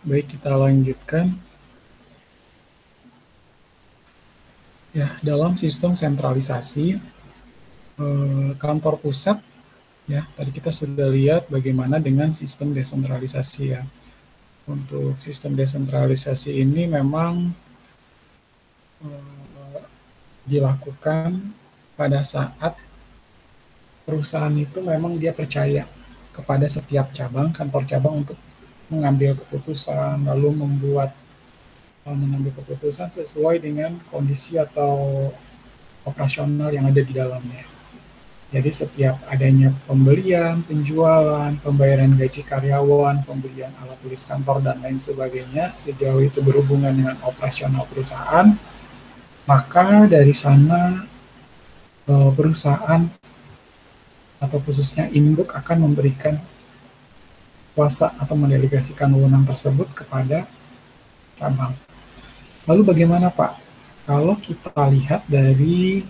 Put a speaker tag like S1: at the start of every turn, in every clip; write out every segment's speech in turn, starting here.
S1: Baik, kita lanjutkan. Ya, dalam sistem sentralisasi, kantor pusat, ya, tadi kita sudah lihat bagaimana dengan sistem desentralisasi ya. Untuk sistem desentralisasi ini memang dilakukan pada saat perusahaan itu memang dia percaya kepada setiap cabang, kantor cabang untuk mengambil keputusan, lalu mengambil keputusan sesuai dengan kondisi atau operasional yang ada di dalamnya. Jadi setiap adanya pembelian, penjualan, pembayaran gaji karyawan, pembelian alat tulis kantor, dan lain sebagainya, sejauh itu berhubungan dengan operasional perusahaan, maka dari sana perusahaan atau khususnya induk akan memberikan kuasa atau mendelegasikan wewenang tersebut kepada cabang. Lalu bagaimana Pak? Kalau kita lihat dari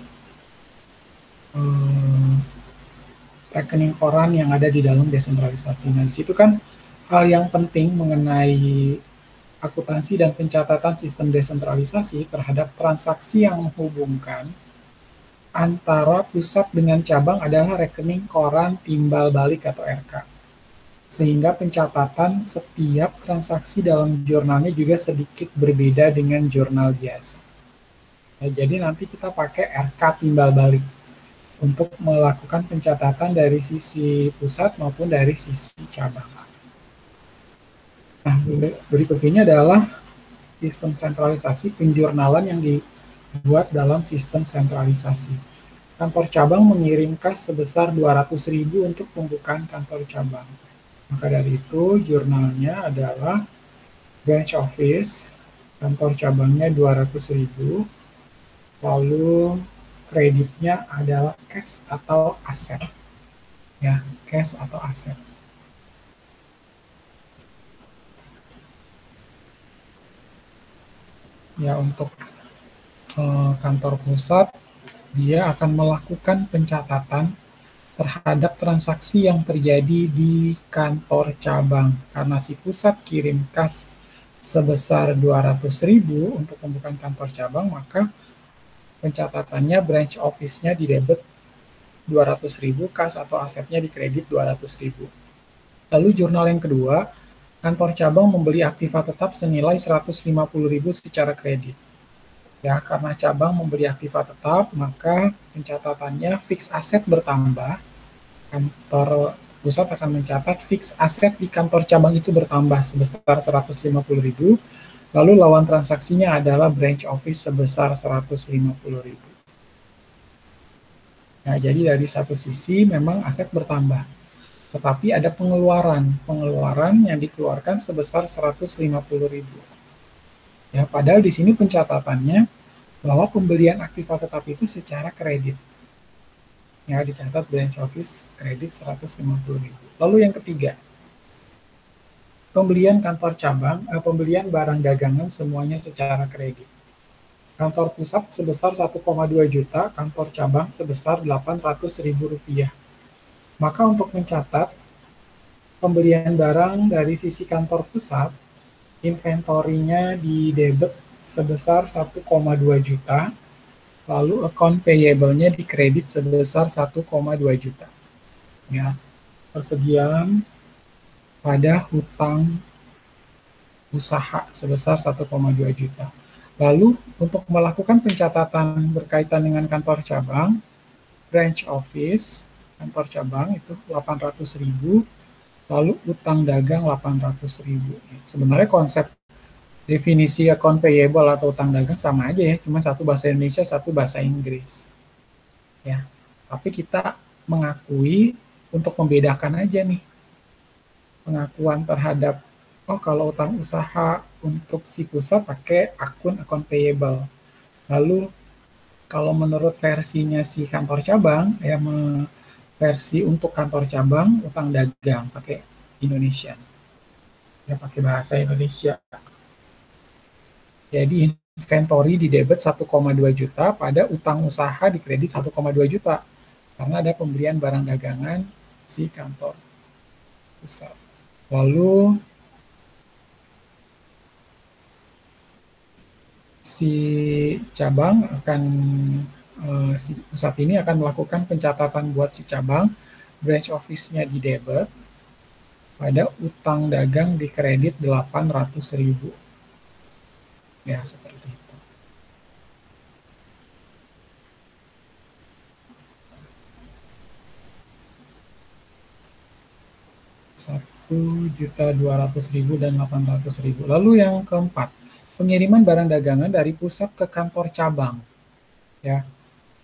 S1: eh, rekening koran yang ada di dalam desentralisasi. Nah, di situ kan hal yang penting mengenai akuntansi dan pencatatan sistem desentralisasi terhadap transaksi yang menghubungkan antara pusat dengan cabang adalah rekening koran timbal balik atau RK. Sehingga pencatatan setiap transaksi dalam jurnalnya juga sedikit berbeda dengan jurnal biasa. Nah, jadi nanti kita pakai RK timbal balik untuk melakukan pencatatan dari sisi pusat maupun dari sisi cabang. Nah, berikut ini adalah sistem sentralisasi penjurnalan yang dibuat dalam sistem sentralisasi. Kantor cabang mengirim kas sebesar 200.000 untuk pembukaan kantor cabang. Maka dari itu, jurnalnya adalah branch office, kantor cabangnya 200.000, lalu kreditnya adalah cash atau aset. Ya, cash atau aset. Ya, untuk kantor pusat, dia akan melakukan pencatatan terhadap transaksi yang terjadi di kantor cabang. Karena si pusat kirim kas sebesar 200.000 untuk pembukaan kantor cabang, maka pencatatannya branch office-nya di debit 200.000, kas atau asetnya di kredit 200.000. Lalu jurnal yang kedua, kantor cabang membeli aktiva tetap senilai 150.000 secara kredit. Ya, karena cabang membeli aktiva tetap, maka pencatatannya fix aset bertambah. Kantor pusat akan mencatat fix aset di kantor cabang itu bertambah sebesar 150.000, lalu lawan transaksinya adalah branch office sebesar 150.000. Nah, jadi dari satu sisi memang aset bertambah, tetapi ada pengeluaran yang dikeluarkan sebesar 150.000. Ya, padahal di sini pencatatannya bahwa pembelian aktiva tetap itu secara kredit. Ya, dicatat branch office kredit 150.000. Lalu yang ketiga, pembelian kantor cabang, pembelian barang dagangan semuanya secara kredit. Kantor pusat sebesar 1,2 juta, kantor cabang sebesar 800.000 rupiah. Maka untuk mencatat pembelian barang dari sisi kantor pusat, inventorinya di debit sebesar 1,2 juta, lalu account payable-nya di kredit sebesar 1,2 juta. Ya, persediaan pada hutang usaha sebesar 1,2 juta. Lalu untuk melakukan pencatatan berkaitan dengan kantor cabang, branch office, kantor cabang itu 800.000, lalu utang dagang 800.000. Sebenarnya konsep definisi account payable atau utang dagang sama aja ya, cuma satu bahasa Indonesia, satu bahasa Inggris. Ya, tapi kita mengakui untuk membedakan aja nih pengakuan terhadap kalau utang usaha untuk si pusat pakai akun account payable. Lalu kalau menurut versinya si kantor cabang ya versi untuk kantor cabang utang dagang pakai Indonesian. Ya pakai bahasa Indonesia. Jadi inventory di debit 1,2 juta pada utang usaha di kredit 1,2 juta. Karena ada pembelian barang dagangan si kantor pusat. Lalu si cabang akan si pusat ini akan melakukan pencatatan buat si cabang, branch office-nya di debit, pada utang dagang di kredit 800.000. Ya, seperti itu. Rp1.200.000 dan Rp800.000. Lalu yang keempat, pengiriman barang dagangan dari pusat ke kantor cabang. Ya,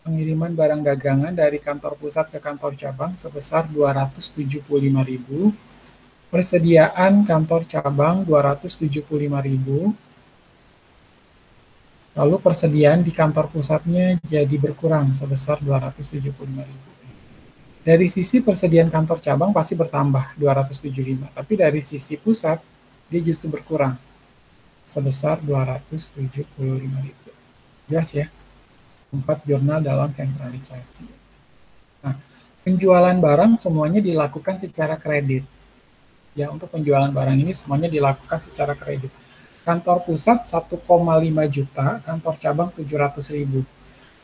S1: pengiriman barang dagangan dari kantor pusat ke kantor cabang sebesar Rp275.000, persediaan kantor cabang Rp275.000, lalu persediaan di kantor pusatnya jadi berkurang sebesar Rp275.000. Dari sisi persediaan kantor cabang pasti bertambah 275, tapi dari sisi pusat dia justru berkurang sebesar 275.000. Jelas ya? 4 jurnal dalam sentralisasi. Nah, penjualan barang semuanya dilakukan secara kredit. Ya, untuk penjualan barang ini semuanya dilakukan secara kredit. Kantor pusat 1,5 juta, kantor cabang 700.000.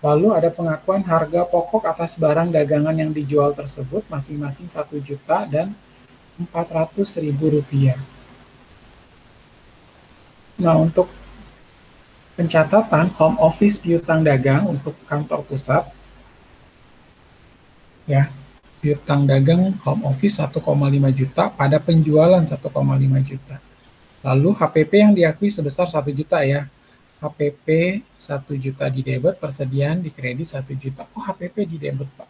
S1: Lalu ada pengakuan harga pokok atas barang dagangan yang dijual tersebut masing-masing 1 juta dan Rp400.000. Nah, untuk pencatatan home office piutang dagang untuk kantor pusat, ya, piutang dagang home office 1,5 juta pada penjualan 1,5 juta. Lalu HPP yang diakui sebesar 1 juta ya. HPP 1 juta di debit, persediaan di kredit 1 juta. Oh, HPP di debit, Pak.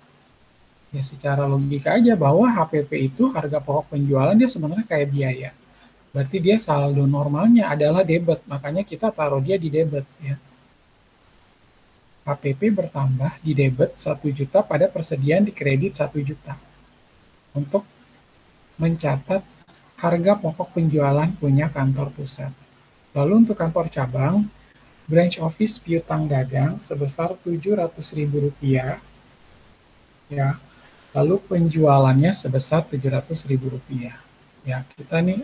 S1: Ya, secara logika aja bahwa HPP itu harga pokok penjualan dia sebenarnya kayak biaya. Berarti dia saldo normalnya adalah debit, makanya kita taruh dia di debit ya. HPP bertambah di debit 1 juta pada persediaan di kredit 1 juta. Untuk mencatat harga pokok penjualan punya kantor pusat. Lalu untuk kantor cabang, branch office piutang dagang sebesar Rp700.000 ya. Lalu penjualannya sebesar Rp700.000. Ya, kita nih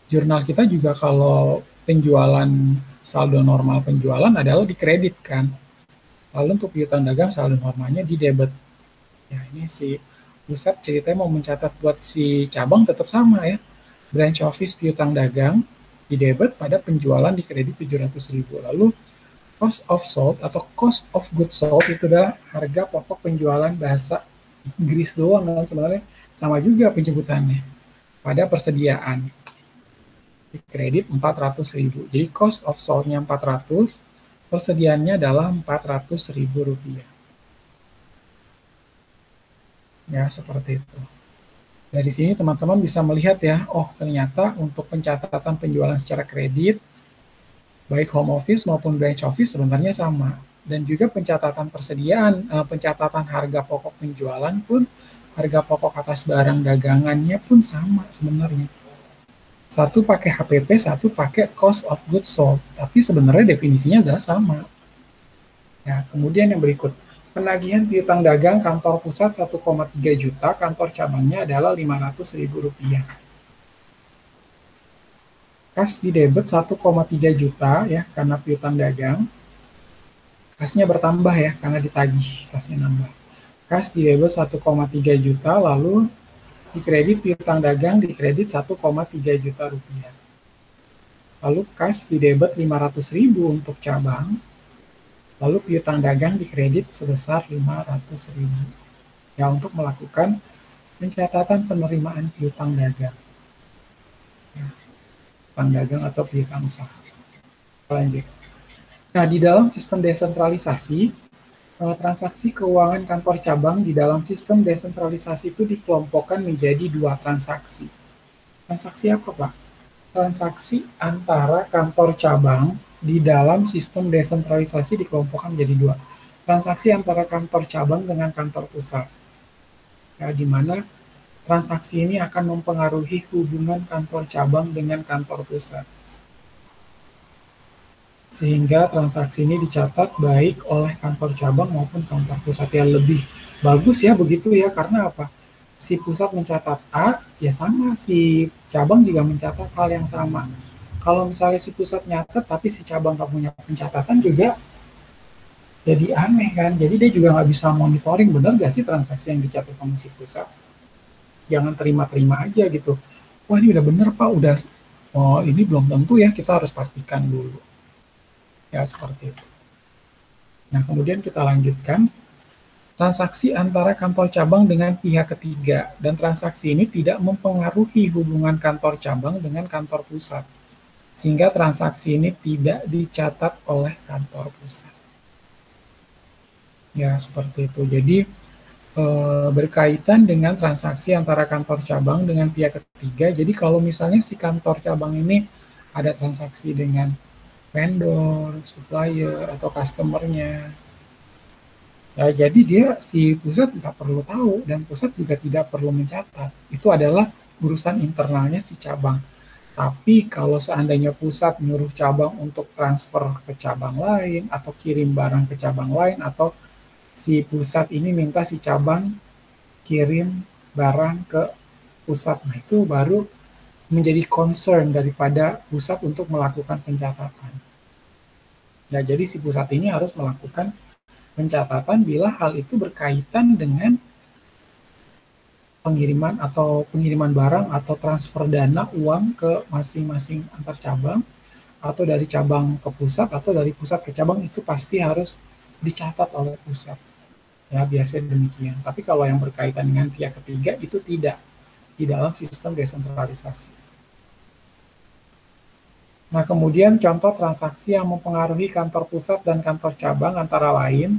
S1: jurnal kita juga kalau penjualan saldo normal penjualan adalah dikreditkan. Lalu untuk piutang dagang saldo normalnya di debit. Ya, ini si pusat ceritanya mau mencatat buat si cabang tetap sama ya. Branch office piutang dagang di debit pada penjualan di kredit 700.000. Lalu cost of sold atau cost of goods sold itu adalah harga pokok penjualan, bahasa Inggris doang kan sebenarnya sama juga penyebutannya. Pada persediaan di kredit 400.000. Jadi cost of sold-nya 400, persediaannya adalah Rp400.000. Ya, seperti itu. Dari sini teman-teman bisa melihat ya, oh ternyata untuk pencatatan penjualan secara kredit, baik home office maupun branch office sebenarnya sama. Dan juga pencatatan persediaan, pencatatan harga pokok penjualan pun, harga pokok atas barang dagangannya pun sama sebenarnya. Satu pakai HPP, satu pakai cost of goods sold. Tapi sebenarnya definisinya adalah sama. Ya, kemudian yang berikut. Penagihan piutang dagang kantor pusat 1,3 juta, kantor cabangnya adalah Rp500.000. Kas di debit 1,3 juta ya, karena piutang dagang. Kasnya bertambah ya, karena ditagih, kasnya nambah. Kas di debit 1,3 juta, lalu di kredit piutang dagang di kredit 1,3 juta rupiah. Lalu kas di debit 500.000 untuk cabang, lalu piutang dagang di kredit sebesar 500.000. Ya, untuk melakukan pencatatan penerimaan piutang dagang. Ya, piutang dagang atau piutang usaha. Lanjut. Nah, di dalam sistem desentralisasi, transaksi keuangan kantor cabang di dalam sistem desentralisasi itu dikelompokkan menjadi 2 transaksi. Transaksi apa, Pak? Transaksi antara kantor cabang di dalam sistem desentralisasi dikelompokkan menjadi 2. Transaksi antara kantor cabang dengan kantor pusat. Ya, di mana transaksi ini akan mempengaruhi hubungan kantor cabang dengan kantor pusat. Sehingga transaksi ini dicatat baik oleh kantor cabang maupun kantor pusat. Ya, lebih bagus ya begitu ya, karena apa? Si pusat mencatat A, ya sama si cabang juga mencatat hal yang sama. Kalau misalnya si pusat nyatet tapi si cabang nggak punya pencatatan juga jadi aneh kan. Jadi dia juga nggak bisa monitoring bener nggak sih transaksi yang dicatat sama si pusat. Jangan terima-terima aja gitu. Wah ini udah bener Pak, udah, oh ini belum tentu ya, kita harus pastikan dulu. Ya seperti itu. Nah kemudian kita lanjutkan. Transaksi antara kantor cabang dengan pihak ketiga, dan transaksi ini tidak mempengaruhi hubungan kantor cabang dengan kantor pusat, sehingga transaksi ini tidak dicatat oleh kantor pusat. Ya, seperti itu. Jadi, berkaitan dengan transaksi antara kantor cabang dengan pihak ketiga, jadi kalau misalnya si kantor cabang ini ada transaksi dengan vendor, supplier, atau customer-nya, ya, jadi dia si pusat nggak perlu tahu dan pusat juga tidak perlu mencatat. Itu adalah urusan internalnya si cabang. Tapi kalau seandainya pusat nyuruh cabang untuk transfer ke cabang lain atau kirim barang ke cabang lain atau si pusat ini minta si cabang kirim barang ke pusat, nah itu baru menjadi concern daripada pusat untuk melakukan pencatatan. Nah, jadi si pusat ini harus melakukan pencatatan bila hal itu berkaitan dengan pengiriman barang atau transfer dana uang ke masing-masing antar cabang atau dari cabang ke pusat atau dari pusat ke cabang, itu pasti harus dicatat oleh pusat. Ya, biasanya demikian. Tapi kalau yang berkaitan dengan pihak ketiga itu tidak di dalam sistem desentralisasi. Nah, kemudian contoh transaksi yang mempengaruhi kantor pusat dan kantor cabang antara lain,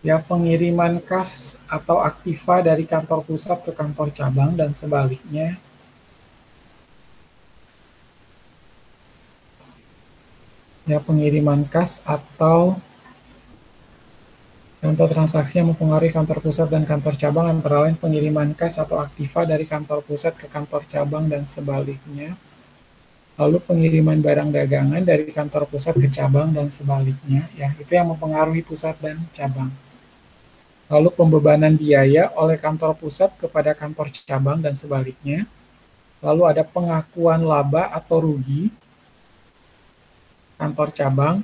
S1: ya, pengiriman kas atau aktiva dari kantor pusat ke kantor cabang dan sebaliknya. Ya, pengiriman kas atau contoh transaksi yang mempengaruhi kantor pusat dan kantor cabang antara lain pengiriman kas atau aktiva dari kantor pusat ke kantor cabang dan sebaliknya. Lalu pengiriman barang dagangan dari kantor pusat ke cabang dan sebaliknya, ya, itu yang mempengaruhi pusat dan cabang. Lalu pembebanan biaya oleh kantor pusat kepada kantor cabang dan sebaliknya. Lalu ada pengakuan laba atau rugi kantor cabang.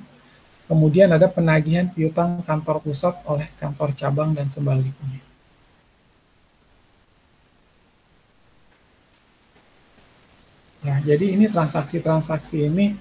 S1: Kemudian ada penagihan piutang kantor pusat oleh kantor cabang dan sebaliknya. Ya, jadi ini transaksi-transaksi ini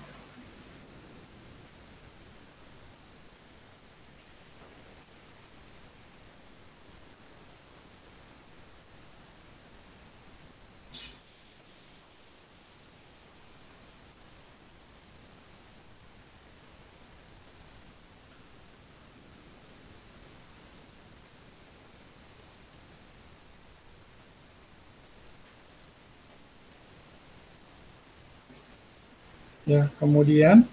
S1: ya, kemudian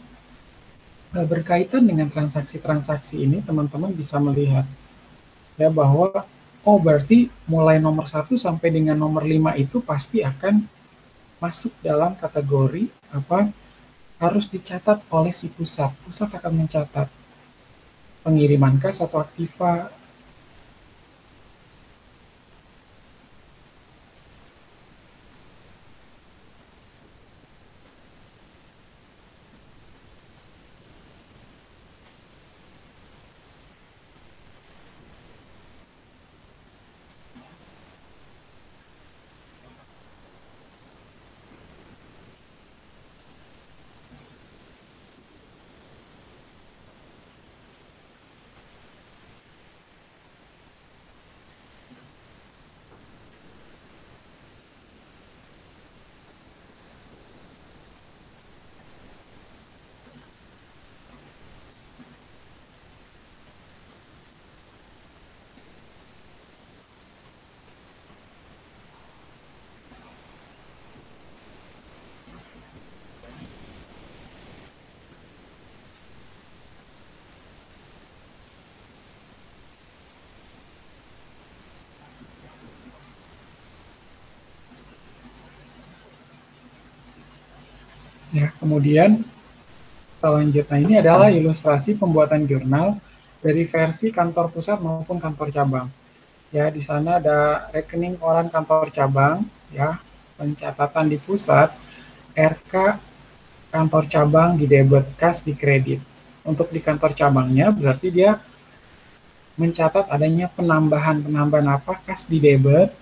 S1: berkaitan dengan transaksi-transaksi ini teman-teman bisa melihat ya bahwa oh berarti mulai nomor 1 sampai dengan nomor 5 itu pasti akan masuk dalam kategori apa, harus dicatat oleh si pusat. Pusat akan mencatat pengiriman kas atau aktiva. Ya, kemudian selanjutnya ini adalah ilustrasi pembuatan jurnal dari versi kantor pusat maupun kantor cabang. Ya, di sana ada rekening koran kantor cabang, ya. pencatatan di pusat, RK kantor cabang di debit, kas di kredit. Untuk di kantor cabangnya berarti dia mencatat adanya penambahan apa? Kas di debit,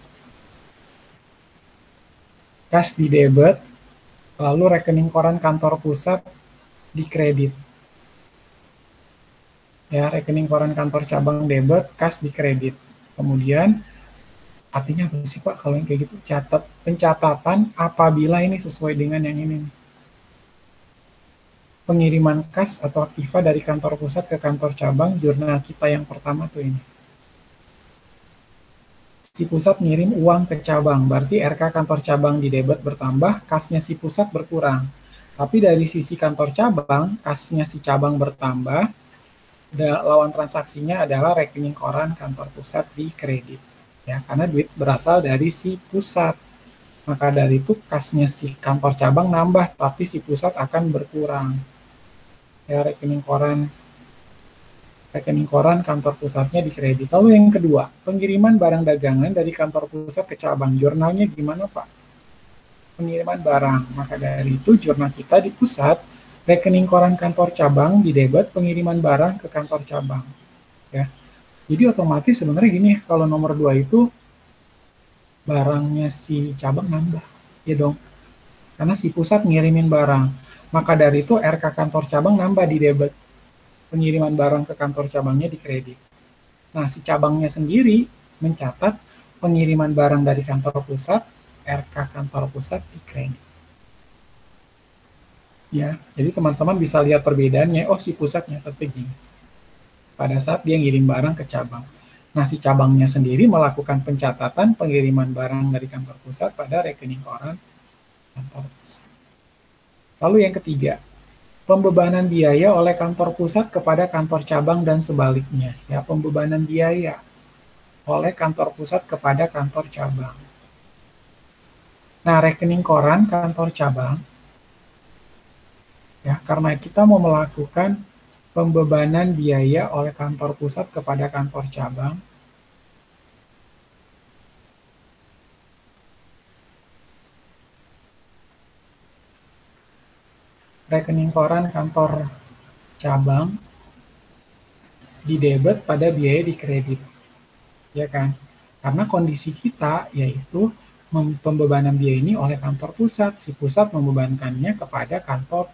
S1: lalu rekening koran kantor pusat di kredit. Ya, rekening koran kantor cabang debit, kas di kredit. Kemudian artinya apa sih Pak kalau yang kayak gitu? Pencatatan apabila ini sesuai dengan yang ini. Pengiriman kas atau aktiva dari kantor pusat ke kantor cabang, jurnal kita yang pertama tuh ini. Si pusat ngirim uang ke cabang, berarti RK kantor cabang di debit bertambah, kasnya si pusat berkurang. Tapi dari sisi kantor cabang, kasnya si cabang bertambah, lawan transaksinya adalah rekening koran kantor pusat di kredit. Ya, karena duit berasal dari si pusat. Maka dari itu kasnya si kantor cabang nambah, tapi si pusat akan berkurang. Ya, rekening koran kantor pusatnya di kredit. Lalu yang kedua, pengiriman barang dagangan dari kantor pusat ke cabang. Jurnalnya gimana Pak? Pengiriman barang. Maka dari itu jurnal kita di pusat, rekening koran kantor cabang di debit, pengiriman barang ke kantor cabang. Ya. Jadi otomatis sebenarnya gini, kalau nomor 2 itu barangnya si cabang nambah. Ya dong. Karena si pusat ngirimin barang. Maka dari itu RK kantor cabang nambah di debit. Pengiriman barang ke kantor cabangnya di kredit. Nah, si cabangnya sendiri mencatat pengiriman barang dari kantor pusat, RK kantor pusat di kredit. Ya, jadi teman-teman bisa lihat perbedaannya. Oh, si pusat nyatet begini. Pada saat dia ngirim barang ke cabang. Nah, si cabangnya sendiri melakukan pencatatan pengiriman barang dari kantor pusat pada rekening koran kantor pusat. Lalu yang ketiga, pembebanan biaya oleh kantor pusat kepada kantor cabang dan sebaliknya. Ya, pembebanan biaya oleh kantor pusat kepada kantor cabang. Nah, rekening koran kantor cabang, ya, karena kita mau melakukan pembebanan biaya oleh kantor pusat kepada kantor cabang, rekening koran kantor cabang di debit pada biaya di kredit, ya kan? Karena kondisi kita yaitu pembebanan biaya ini oleh kantor pusat, si pusat membebankannya kepada kantor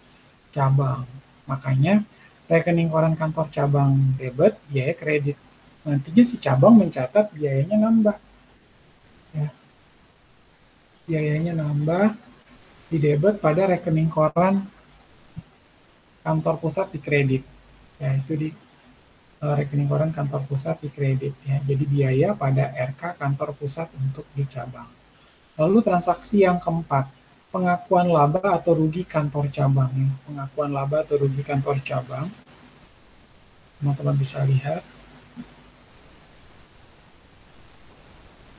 S1: cabang. Makanya rekening koran kantor cabang debit, biaya kredit. Nantinya si cabang mencatat biayanya nambah. Ya, biayanya nambah di debit pada rekening koran kantor pusat di kredit. Ya, itu di rekening koran kantor pusat di kredit. Ya. Jadi biaya pada RK kantor pusat untuk di cabang. Lalu transaksi yang keempat, pengakuan laba atau rugi kantor cabang. Ya. Pengakuan laba atau rugi kantor cabang. Teman-teman bisa lihat.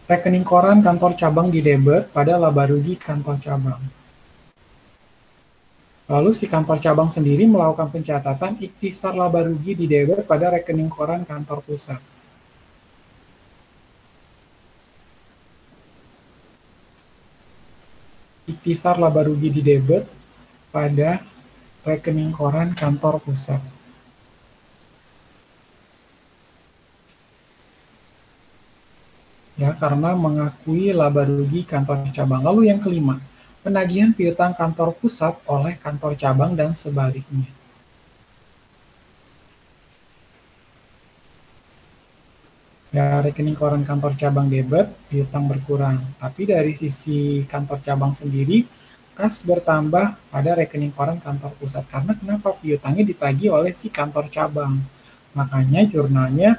S1: Rekening koran kantor cabang di debit pada laba rugi kantor cabang. Lalu si kantor cabang sendiri melakukan pencatatan ikhtisar laba rugi di debit pada rekening koran kantor pusat. Ikhtisar laba rugi di debit pada rekening koran kantor pusat. Ya, karena mengakui laba rugi kantor cabang. Lalu yang kelima, penagihan piutang kantor pusat oleh kantor cabang dan sebaliknya. Ya, rekening koran kantor cabang debit, piutang berkurang. Tapi dari sisi kantor cabang sendiri, kas bertambah pada rekening koran kantor pusat. Karena kenapa? Piutangnya ditagih oleh si kantor cabang. Makanya jurnalnya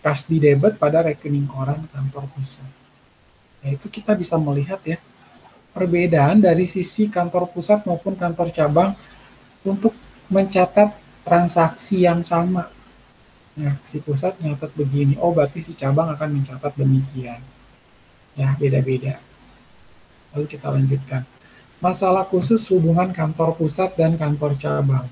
S1: kas di debit pada rekening koran kantor pusat. Ya, itu kita bisa melihat ya, perbedaan dari sisi kantor pusat maupun kantor cabang untuk mencatat transaksi yang sama. Nah, si pusat nyatat begini, oh berarti si cabang akan mencatat demikian. Ya, beda-beda. Lalu kita lanjutkan. Masalah khusus hubungan kantor pusat dan kantor cabang.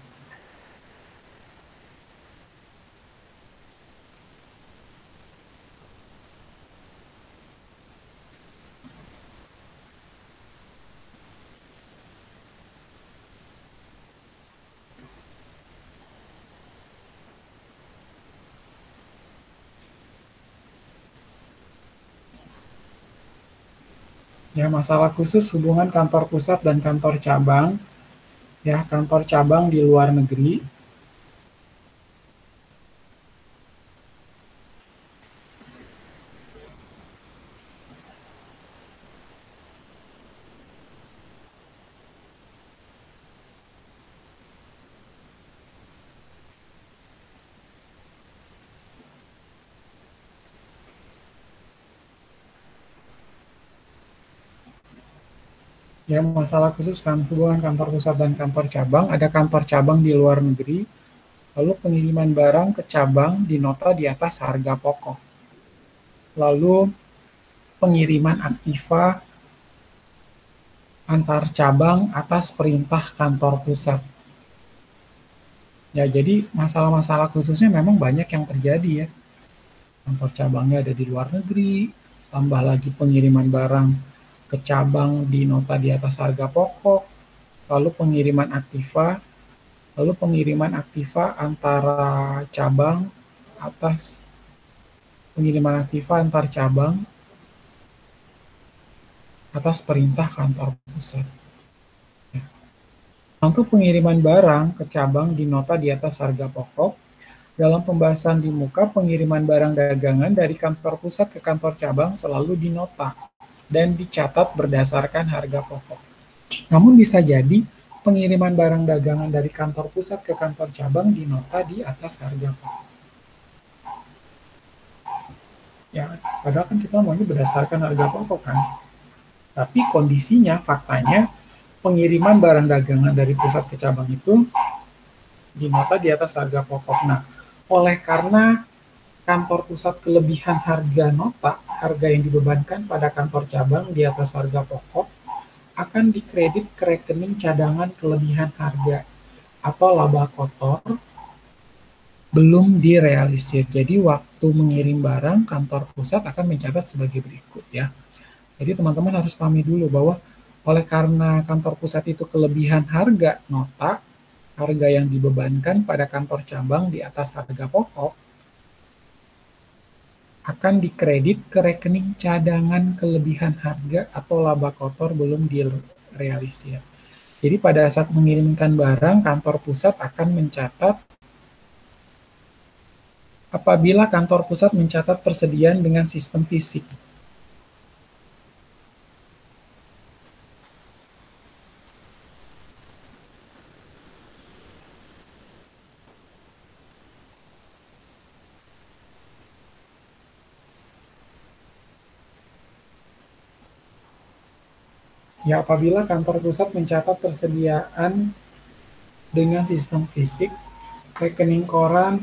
S1: Ya, masalah khusus hubungan kantor pusat dan kantor cabang. Ya, kantor cabang di luar negeri. Ya, masalah khusus kan hubungan kantor pusat dan kantor cabang. Ada kantor cabang di luar negeri, lalu pengiriman barang ke cabang dinota di atas harga pokok. Lalu pengiriman aktiva antar cabang atas perintah kantor pusat. Ya, jadi masalah-masalah khususnya memang banyak yang terjadi ya. Kantor cabangnya ada di luar negeri, tambah lagi pengiriman barang ke cabang di nota di atas harga pokok, lalu pengiriman aktiva antara cabang atas pengiriman aktiva antar cabang atas perintah kantor pusat. Untuk pengiriman barang ke cabang di nota di atas harga pokok, dalam pembahasan di muka, pengiriman barang dagangan dari kantor pusat ke kantor cabang selalu dinota dan dicatat berdasarkan harga pokok. Namun bisa jadi pengiriman barang dagangan dari kantor pusat ke kantor cabang dinota di atas harga pokok. Ya, padahal kan kita maunya berdasarkan harga pokok kan. Tapi kondisinya, faktanya, pengiriman barang dagangan dari pusat ke cabang itu dinota di atas harga pokok. Nah, oleh karena kantor pusat kelebihan harga nota, harga yang dibebankan pada kantor cabang di atas harga pokok, akan dikredit ke rekening cadangan kelebihan harga atau laba kotor belum direalisir. Jadi waktu mengirim barang, kantor pusat akan mencatat sebagai berikut ya. Jadi teman-teman harus pahami dulu bahwa oleh karena kantor pusat itu kelebihan harga nota, harga yang dibebankan pada kantor cabang di atas harga pokok, akan dikredit ke rekening cadangan kelebihan harga atau laba kotor belum direalisir. Jadi pada saat mengirimkan barang, kantor pusat akan mencatat apabila kantor pusat mencatat persediaan dengan sistem fisik. Ya, apabila kantor pusat mencatat persediaan dengan sistem fisik, rekening koran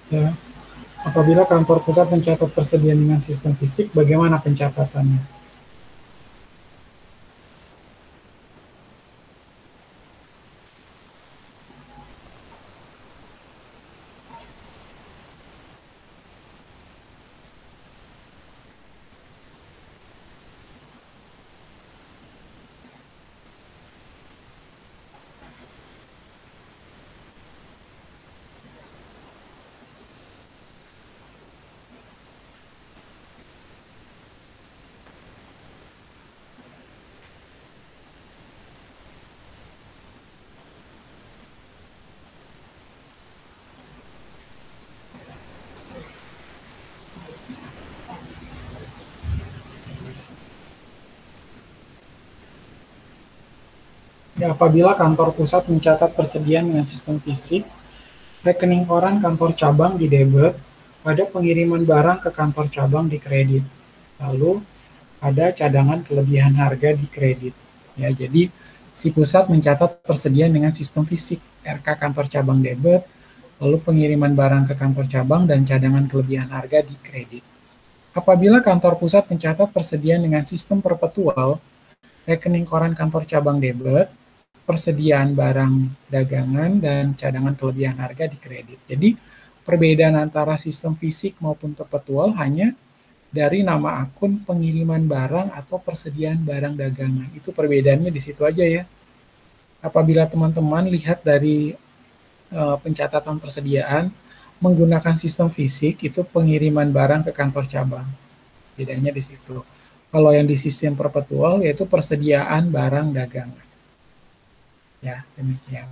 S1: ya, apabila kantor pusat mencatat persediaan dengan sistem fisik, bagaimana pencatatannya? Ya, apabila kantor pusat mencatat persediaan dengan sistem fisik, rekening koran kantor cabang didebet, pada pengiriman barang ke kantor cabang dikredit. Lalu ada cadangan kelebihan harga dikredit. Ya, jadi si pusat mencatat persediaan dengan sistem fisik, RK kantor cabang debet, lalu pengiriman barang ke kantor cabang dan cadangan kelebihan harga dikredit. Apabila kantor pusat mencatat persediaan dengan sistem perpetual, rekening koran kantor cabang debit, persediaan barang dagangan, dan cadangan kelebihan harga dikredit. Jadi, perbedaan antara sistem fisik maupun perpetual hanya dari nama akun pengiriman barang atau persediaan barang dagangan. Itu perbedaannya di situ aja ya. Apabila teman-teman lihat dari pencatatan persediaan, menggunakan sistem fisik itu pengiriman barang ke kantor cabang. Bedanya di situ. Kalau yang di sistem perpetual yaitu persediaan barang dagangan. Ya, demikian.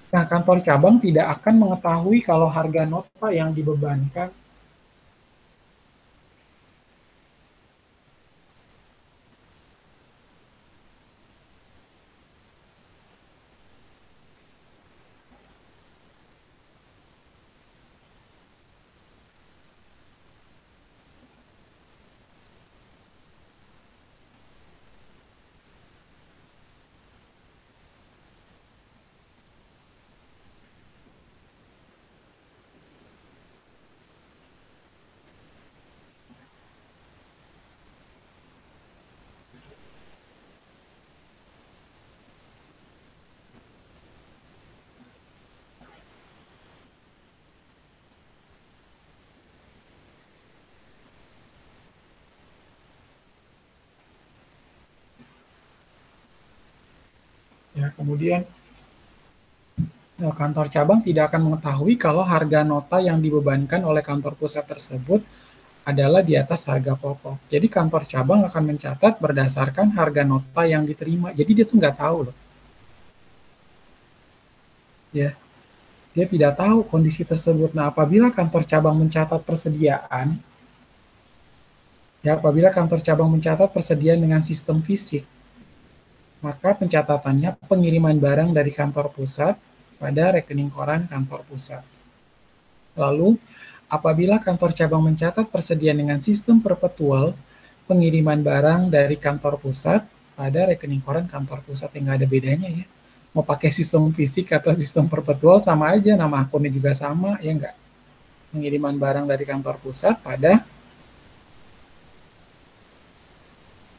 S1: Nah, kantor cabang tidak akan mengetahui kalau harga nota yang dibebankan ya, kemudian kantor cabang tidak akan mengetahui kalau harga nota yang dibebankan oleh kantor pusat tersebut adalah di atas harga pokok. Jadi kantor cabang akan mencatat berdasarkan harga nota yang diterima. Jadi dia tuh nggak tahu loh. Ya, dia tidak tahu kondisi tersebut. Nah, apabila kantor cabang mencatat persediaan, ya apabila kantor cabang mencatat persediaan dengan sistem fisik, maka pencatatannya pengiriman barang dari kantor pusat pada rekening koran kantor pusat. Lalu, apabila kantor cabang mencatat persediaan dengan sistem perpetual, pengiriman barang dari kantor pusat pada rekening koran kantor pusat yang nggak ada bedanya ya. Mau pakai sistem fisik atau sistem perpetual sama aja, nama akunnya juga sama, ya enggak? Pengiriman barang dari kantor pusat pada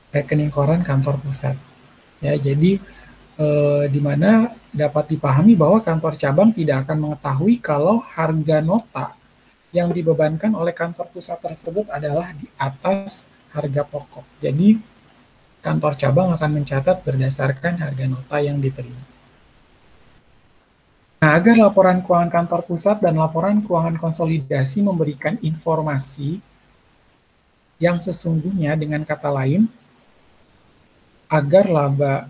S1: rekening koran kantor pusat. Ya, jadi di mana dapat dipahami bahwa kantor cabang tidak akan mengetahui kalau harga nota yang dibebankan oleh kantor pusat tersebut adalah di atas harga pokok. Jadi, kantor cabang akan mencatat berdasarkan harga nota yang diterima. Nah, agar laporan keuangan kantor pusat dan laporan keuangan konsolidasi memberikan informasi yang sesungguhnya, dengan kata lain, agar laba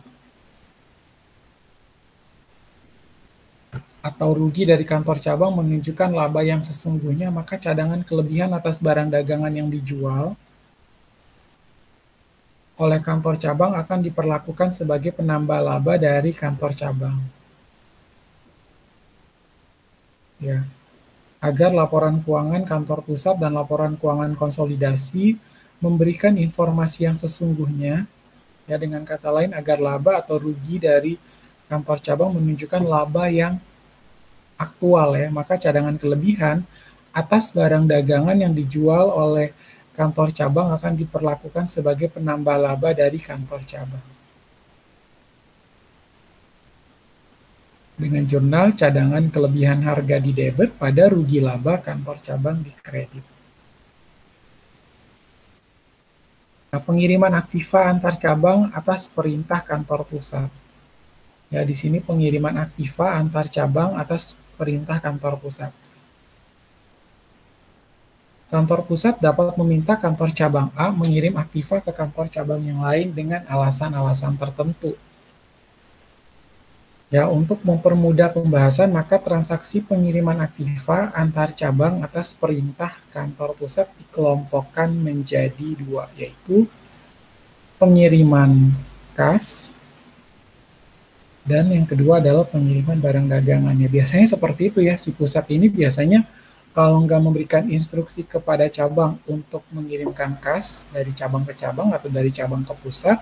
S1: atau rugi dari kantor cabang menunjukkan laba yang sesungguhnya, maka cadangan kelebihan atas barang dagangan yang dijual oleh kantor cabang akan diperlakukan sebagai penambah laba dari kantor cabang. Ya, agar laporan keuangan kantor pusat dan laporan keuangan konsolidasi memberikan informasi yang sesungguhnya, ya dengan kata lain agar laba atau rugi dari kantor cabang menunjukkan laba yang aktual ya, maka cadangan kelebihan atas barang dagangan yang dijual oleh kantor cabang akan diperlakukan sebagai penambah laba dari kantor cabang. Dengan jurnal cadangan kelebihan harga di debit pada rugi laba kantor cabang di kredit. Nah, pengiriman aktiva antar cabang atas perintah kantor pusat. Ya, di sini pengiriman aktiva antar cabang atas perintah kantor pusat. Kantor pusat dapat meminta kantor cabang A mengirim aktiva ke kantor cabang yang lain dengan alasan-alasan tertentu. Ya, untuk mempermudah pembahasan, maka transaksi pengiriman aktiva antar cabang atas perintah kantor pusat dikelompokkan menjadi dua, yaitu pengiriman kas dan yang kedua adalah pengiriman barang dagangan. Ya, biasanya seperti itu ya, si pusat ini biasanya kalau nggak memberikan instruksi kepada cabang untuk mengirimkan kas dari cabang ke cabang atau dari cabang ke pusat,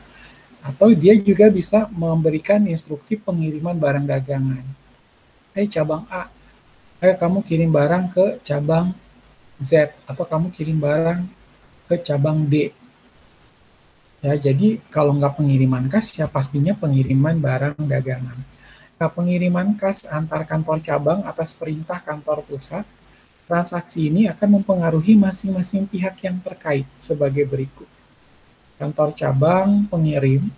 S1: atau dia juga bisa memberikan instruksi pengiriman barang dagangan. Cabang A, kamu kirim barang ke cabang Z, atau kamu kirim barang ke cabang D. Ya, jadi kalau nggak pengiriman kas, ya pastinya pengiriman barang dagangan. Nah, pengiriman kas antar kantor cabang atas perintah kantor pusat, transaksi ini akan mempengaruhi masing-masing pihak yang terkait sebagai berikut. Kantor cabang pengirim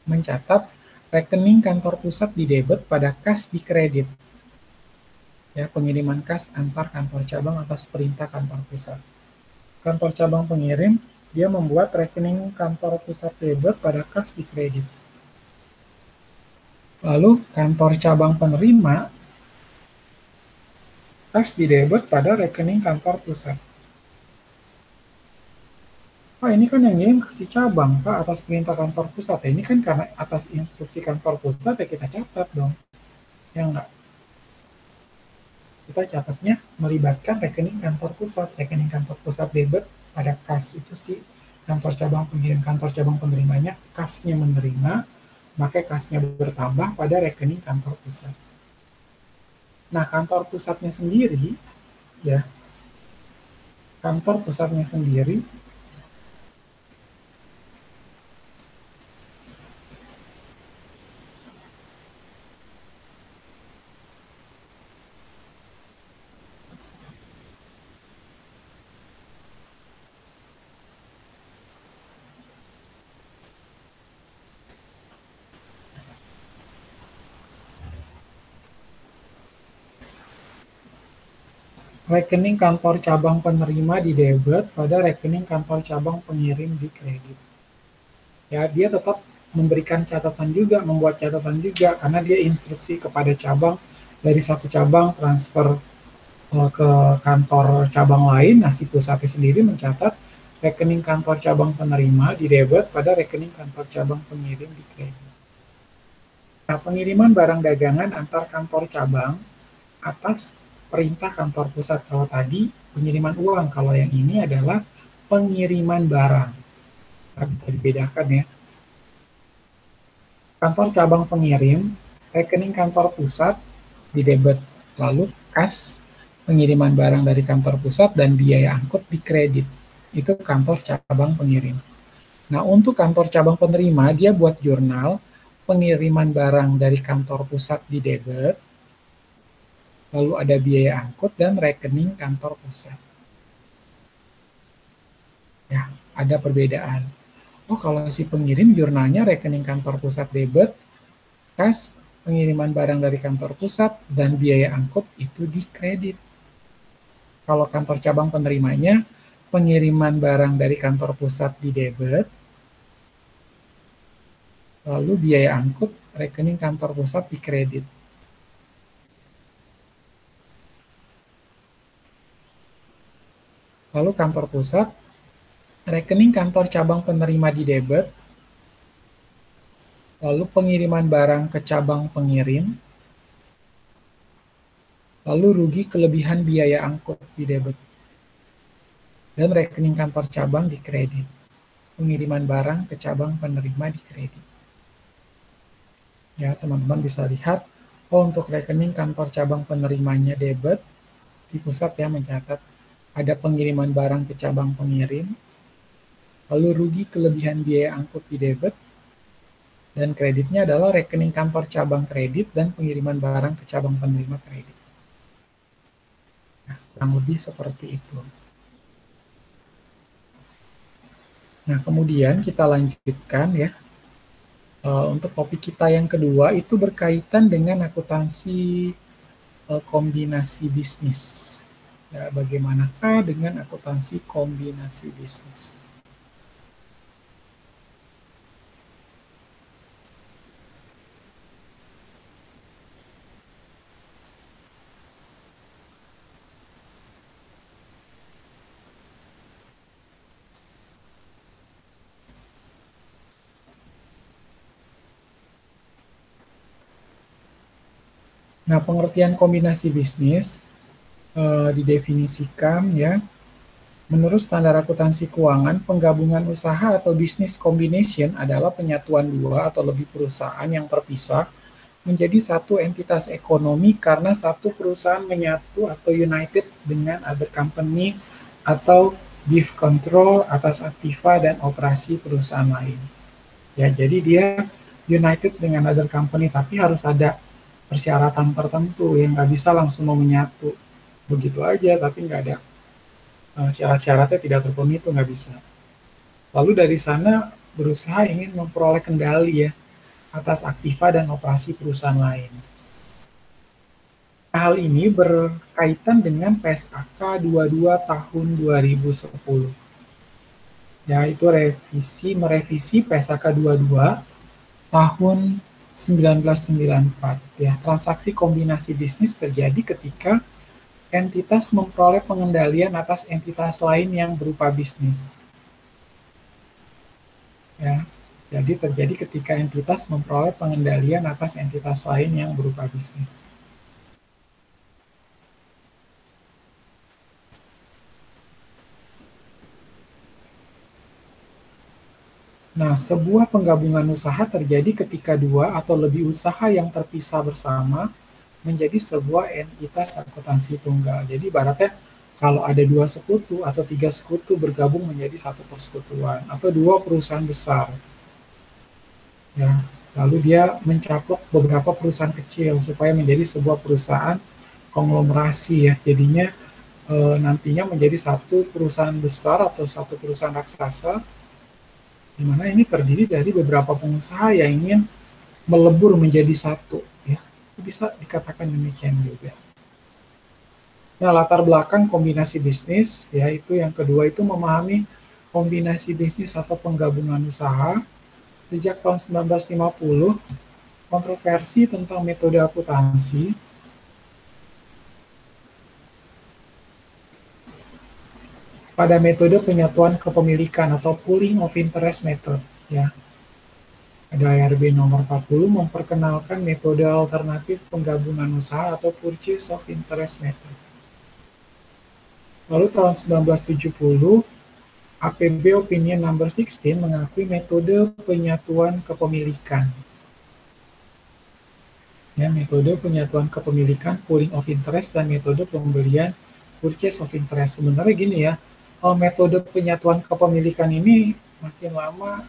S1: mencatat rekening kantor pusat di debit pada kas di kredit. Ya, pengiriman kas antar kantor cabang atas perintah kantor pusat. Kantor cabang pengirim, dia membuat rekening kantor pusat debit pada kas di kredit. Lalu kantor cabang penerima, kas di debit pada rekening kantor pusat. Pak, ini kan yang ngirim si cabang, Pak, atas perintah kantor pusat. Ya, ini kan karena atas instruksi kantor pusat, ya kita catat dong. Ya enggak? Kita catatnya melibatkan rekening kantor pusat. Rekening kantor pusat debit pada kas itu si kantor cabang pengirim, kantor cabang penerimanya, kasnya menerima, maka kasnya bertambah pada rekening kantor pusat. Nah, kantor pusatnya sendiri, ya, kantor pusatnya sendiri rekening kantor cabang penerima di debit pada rekening kantor cabang pengirim di kredit. Ya, dia tetap memberikan catatan juga, membuat catatan juga, karena dia instruksi kepada cabang, dari satu cabang transfer ke kantor cabang lain. Nah, si pusatnya sendiri mencatat rekening kantor cabang penerima di debit pada rekening kantor cabang pengirim di kredit. Nah, pengiriman barang dagangan antar kantor cabang atas perintah kantor pusat. Kalau tadi pengiriman uang, kalau yang ini adalah pengiriman barang. Nah, bisa dibedakan ya. Kantor cabang pengirim, rekening kantor pusat di debit, lalu kas pengiriman barang dari kantor pusat dan biaya angkut di kredit. Itu kantor cabang pengirim. Nah, untuk kantor cabang penerima, dia buat jurnal pengiriman barang dari kantor pusat di debit, lalu ada biaya angkut dan rekening kantor pusat. Ya, ada perbedaan. Oh, kalau si pengirim jurnalnya rekening kantor pusat debit, kas pengiriman barang dari kantor pusat, dan biaya angkut itu di kredit. Kalau kantor cabang penerimanya, pengiriman barang dari kantor pusat di debit, lalu biaya angkut rekening kantor pusat di kredit. Lalu kantor pusat, rekening kantor cabang penerima di debit, lalu pengiriman barang ke cabang pengirim, lalu rugi kelebihan biaya angkut di debit, dan rekening kantor cabang di kredit. Pengiriman barang ke cabang penerima di kredit. Ya, teman-teman bisa lihat, oh untuk rekening kantor cabang penerimanya debit, si pusat ya mencatat ada pengiriman barang ke cabang pengirim, lalu rugi kelebihan biaya angkut di debit, dan kreditnya adalah rekening kantor cabang kredit dan pengiriman barang ke cabang penerima kredit. Nah, kurang lebih seperti itu. Nah, kemudian kita lanjutkan ya. Untuk topik kita yang kedua itu berkaitan dengan akuntansi kombinasi bisnis. Ya, bagaimanakah dengan akuntansi kombinasi bisnis? Nah, pengertian kombinasi bisnis didefinisikan ya, menurut standar akuntansi keuangan, penggabungan usaha atau business combination adalah penyatuan dua atau lebih perusahaan yang terpisah menjadi satu entitas ekonomi karena satu perusahaan menyatu atau united dengan other company atau give control atas aktiva dan operasi perusahaan lain. Ya, jadi dia united dengan other company, tapi harus ada persyaratan tertentu yang nggak bisa langsung mau menyatu. Begitu aja, tapi nggak ada syarat-syaratnya tidak terpenuhi, itu nggak bisa. Lalu dari sana berusaha ingin memperoleh kendali ya atas aktiva dan operasi perusahaan lain. Hal ini berkaitan dengan PSAK 22 tahun 2010. Yaitu merevisi PSAK 22 tahun 1994. Ya, transaksi kombinasi bisnis terjadi ketika entitas memperoleh pengendalian atas entitas lain yang berupa bisnis. Ya, jadi terjadi ketika entitas memperoleh pengendalian atas entitas lain yang berupa bisnis. Nah, sebuah penggabungan usaha terjadi ketika dua atau lebih usaha yang terpisah bersama menjadi sebuah entitas akuntansi tunggal. Jadi ibaratnya kalau ada dua sekutu atau tiga sekutu bergabung menjadi satu persekutuan atau dua perusahaan besar. Ya, lalu dia mencakup beberapa perusahaan kecil supaya menjadi sebuah perusahaan konglomerasi ya. Jadinya nantinya menjadi satu perusahaan besar atau satu perusahaan raksasa, di mana ini terdiri dari beberapa pengusaha yang ingin melebur menjadi satu. Ya, bisa dikatakan demikian juga. Nah, latar belakang kombinasi bisnis, yaitu yang kedua itu memahami kombinasi bisnis atau penggabungan usaha. Sejak tahun 1950, kontroversi tentang metode akuntansi pada metode penyatuan kepemilikan atau pooling of interest method. Ya. Ada ARB nomor 40 memperkenalkan metode alternatif penggabungan usaha atau purchase of interest method. Lalu tahun 1970, APB Opinion Number 16 mengakui metode penyatuan kepemilikan. Ya, metode penyatuan kepemilikan, pooling of interest, dan metode pembelian, purchase of interest. Sebenarnya gini ya, metode penyatuan kepemilikan ini makin lama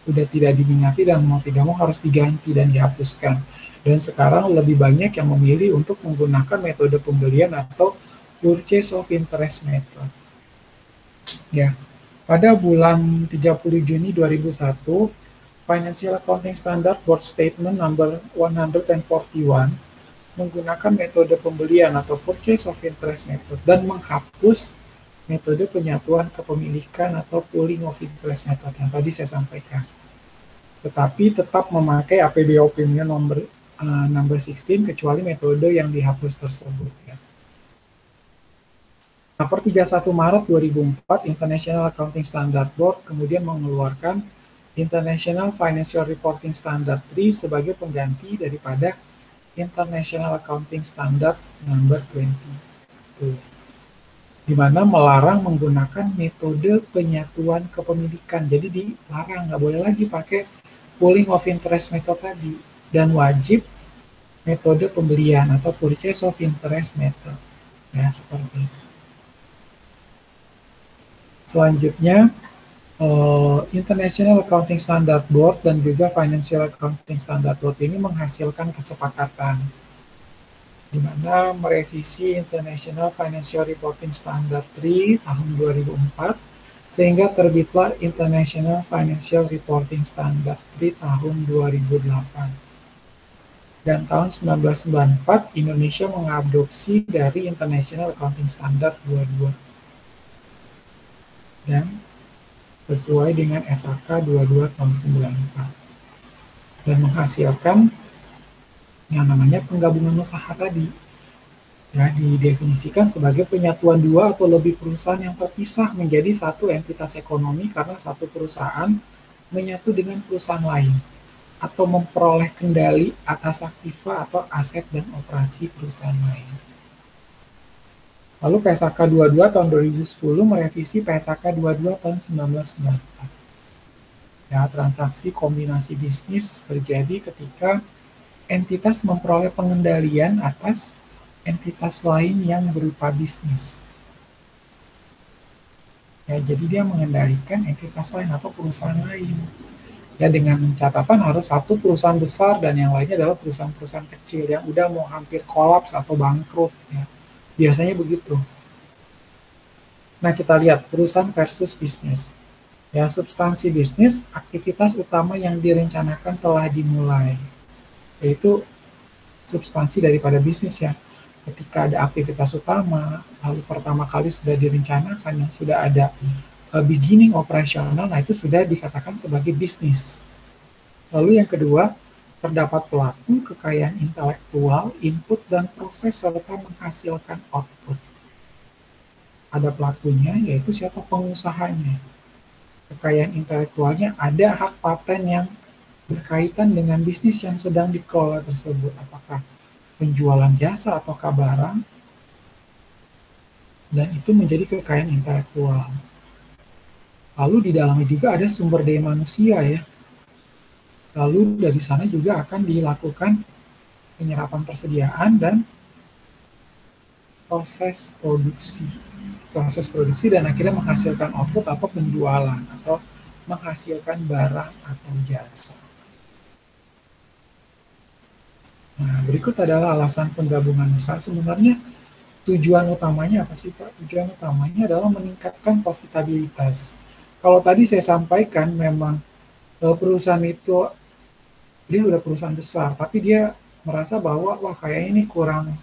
S1: udah tidak diminati dan mau tidak mau harus diganti dan dihapuskan. Dan sekarang lebih banyak yang memilih untuk menggunakan metode pembelian atau purchase of interest method. Ya, pada bulan 30 Juni 2001, Financial Accounting Standard Board Statement Number 141 menggunakan metode pembelian atau purchase of interest method dan menghapus metode penyatuan kepemilikan atau pooling of interest method yang tadi saya sampaikan. Tetapi tetap memakai APB Opinion number 16 kecuali metode yang dihapus tersebut. Ya. Nah, per 31 Maret 2004, International Accounting Standard Board kemudian mengeluarkan International Financial Reporting Standard 3 sebagai pengganti daripada International Accounting Standard Number 22, di mana melarang menggunakan metode penyatuan kepemilikan. Jadi dilarang, nggak boleh lagi pakai pooling of interest method tadi, dan wajib metode pembelian atau purchase of interest method. Ya, seperti itu. Selanjutnya, International Accounting Standard Board dan juga Financial Accounting Standard Board ini menghasilkan kesepakatan di mana merevisi International Financial Reporting Standard 3 tahun 2004 sehingga terbitlah International Financial Reporting Standard 3 tahun 2008. Dan tahun 1994 Indonesia mengadopsi dari International Accounting Standard 22. Dan sesuai dengan SAK 22 tahun 94 dan menghasilkan yang namanya penggabungan usaha tadi. Ya, didefinisikan sebagai penyatuan dua atau lebih perusahaan yang terpisah menjadi satu entitas ekonomi karena satu perusahaan menyatu dengan perusahaan lain atau memperoleh kendali atas aktiva atau aset dan operasi perusahaan lain. Lalu PSAK 22 tahun 2010 merevisi PSAK 22 tahun 1994. Ya, transaksi kombinasi bisnis terjadi ketika entitas memperoleh pengendalian atas entitas lain yang berupa bisnis. Ya, jadi dia mengendalikan entitas lain atau perusahaan lain. Ya, dengan catatan harus satu perusahaan besar dan yang lainnya adalah perusahaan-perusahaan kecil yang udah mau hampir kolaps atau bangkrut. Ya. Biasanya begitu. Nah, kita lihat perusahaan versus bisnis. Ya, substansi bisnis, aktivitas utama yang direncanakan telah dimulai, yaitu substansi daripada bisnis ya. Ketika ada aktivitas utama, lalu pertama kali sudah direncanakan, yang sudah ada beginning operasional, nah itu sudah dikatakan sebagai bisnis. Lalu yang kedua, terdapat pelaku, kekayaan intelektual, input dan proses serta menghasilkan output. Ada pelakunya, yaitu siapa pengusahanya. Kekayaan intelektualnya ada hak paten yang berkaitan dengan bisnis yang sedang dikelola tersebut, apakah penjualan jasa atau barang, dan itu menjadi kekayaan intelektual. Lalu di dalamnya juga ada sumber daya manusia ya. Lalu dari sana juga akan dilakukan penyerapan persediaan dan proses produksi. Proses produksi dan akhirnya menghasilkan output atau penjualan atau menghasilkan barang atau jasa. Nah, berikut adalah alasan penggabungan usaha. Sebenarnya tujuan utamanya apa sih Pak? Tujuan utamanya adalah meningkatkan profitabilitas. Kalau tadi saya sampaikan memang perusahaan itu dia udah perusahaan besar, tapi dia merasa bahwa wah kayaknya ini kurang